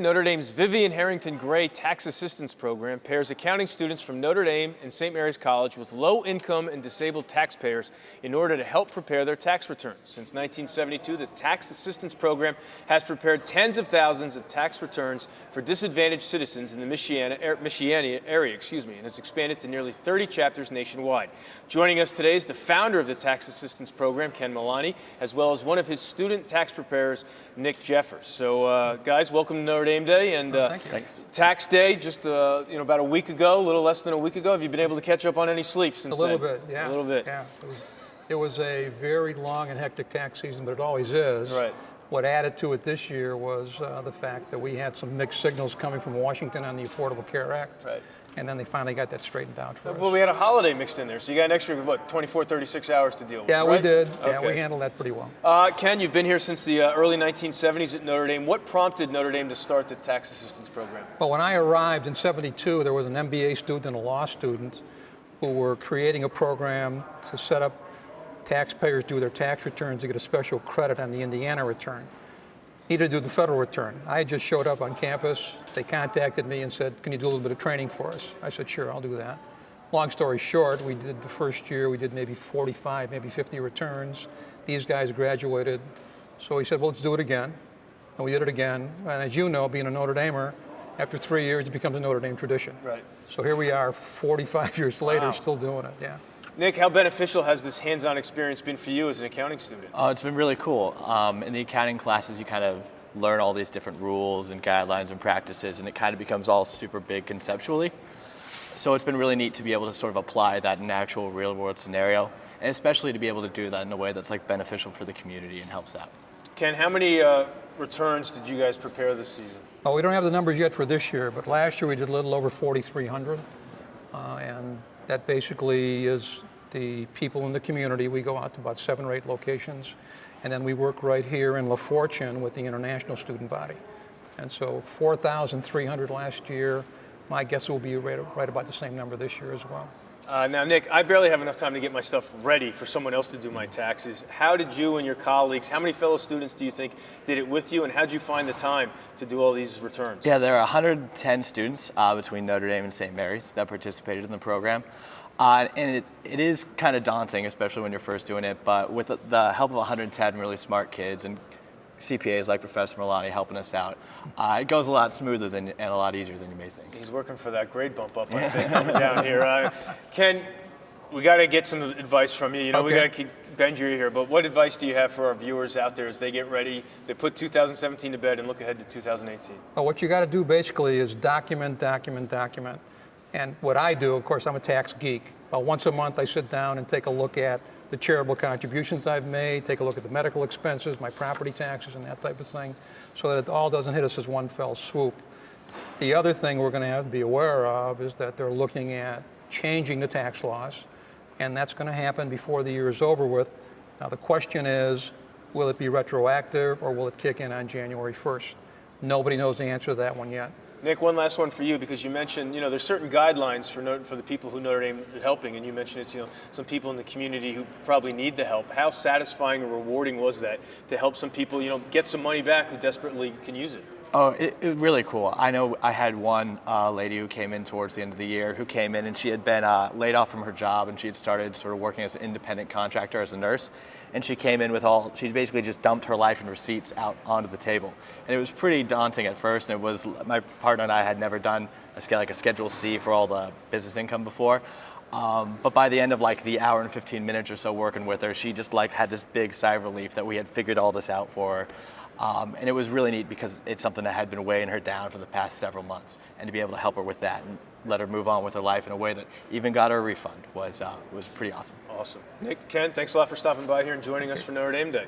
Notre Dame's Vivian Harrington Gray Tax Assistance Program pairs accounting students from Notre Dame and St. Mary's College with low-income and disabled taxpayers in order to help prepare their tax returns. Since 1972, the Tax Assistance Program has prepared tens of thousands of tax returns for disadvantaged citizens in the Michiana area, and has expanded to nearly 30 chapters nationwide. Joining us today is the founder of the Tax Assistance Program, Ken Milani, as well as one of his student tax preparers, Nick Jeffers. So, guys, welcome to Notre Dame Day, and Thanks. Tax Day just about a week ago, a little less than a week ago. Have you been able to catch up on any sleep since then? A little then? bit, yeah. A little bit. Yeah. It was a very long and hectic tax season, but it always is. Right. What added to it this year was the fact that we had some mixed signals coming from Washington on the Affordable Care Act. Right. And then they finally got that straightened out for us. Well, we had a holiday mixed in there, so you got an extra, 24, 36 hours to deal with, Yeah, right? we did. Okay. Yeah, we handled that pretty well. Ken, you've been here since the early 1970s at Notre Dame. What prompted Notre Dame to start the tax assistance program? Well, when I arrived in '72, there was an MBA student and a law student who were creating a program to set up taxpayers do their tax returns to get a special credit on the Indiana return. Needed to do the federal return. I had just showed up on campus. They contacted me and said, can you do a little bit of training for us? I said, sure, I'll do that. Long story short, we did the first year, we did maybe 45, maybe 50 returns. These guys graduated. So he said, well, let's do it again. And we did it again. And as you know, being a Notre Damer, after 3 years, it becomes a Notre Dame tradition. Right. So here we are 45 years later, still doing it, yeah. Nick, how beneficial has this hands-on experience been for you as an accounting student? It's been really cool. In the accounting classes, you kind of learn all these different rules and guidelines and practices, and it kind of becomes all super big conceptually. So it's been really neat to be able to sort of apply that in an actual real-world scenario, and especially to be able to do that in a way that's like beneficial for the community and helps out. Ken, how many returns did you guys prepare this season? Well, we don't have the numbers yet for this year, but last year we did a little over 4,300, and that basically is the people in the community. We go out to about 7 or 8 locations, and then we work right here in La Fortune with the international student body. And so 4,300 last year. My guess will be right about the same number this year as well. Now, Nick, I barely have enough time to get my stuff ready for someone else to do my taxes. How did you and your colleagues, how many fellow students do you think did it with you, and how did you find the time to do all these returns? Yeah, there are 110 students between Notre Dame and St. Mary's that participated in the program. And it is kind of daunting, especially when you're first doing it, but with the help of 110 really smart kids and CPAs like Professor Milani helping us out, it goes a lot smoother and a lot easier than you may think. He's working for that grade bump up, I think, coming down here. Ken, we got to get some advice from you. You know, Okay. we got to bend your ear, but what advice do you have for our viewers out there as they get ready, they put 2017 to bed and look ahead to 2018? Well, what you got to do basically is document. And what I do, of course, I'm a tax geek. About once a month, I sit down and take a look at the charitable contributions I've made, take a look at the medical expenses, my property taxes, and that type of thing, so that it all doesn't hit us as one fell swoop. The other thing we're going to have to be aware of is that they're looking at changing the tax laws, and that's going to happen before the year is over with. Now, the question is, will it be retroactive or will it kick in on January 1st? Nobody knows the answer to that one yet. Nick, one last one for you, because you mentioned, there's certain guidelines for the people who Notre Dame is helping, and you mentioned it's, some people in the community who probably need the help. How satisfying or rewarding was that to help some people, get some money back who desperately can use it? Oh, it really cool. I know I had one lady who came in towards the end of the year who came in and she had been laid off from her job and she had started sort of working as an independent contractor as a nurse. And she came in with she basically just dumped her life and receipts out onto the table. And it was pretty daunting at first. And it was, my partner and I had never done a Schedule C for all the business income before. But by the end of the hour and 15 minutes or so working with her, she just had this big sigh of relief that we had figured all this out for her. And it was really neat because it's something that had been weighing her down for the past several months, and to be able to help her with that and let her move on with her life in a way that even got her a refund was pretty awesome. Awesome. Nick, Ken, thanks a lot for stopping by here and joining us for Notre Dame Day.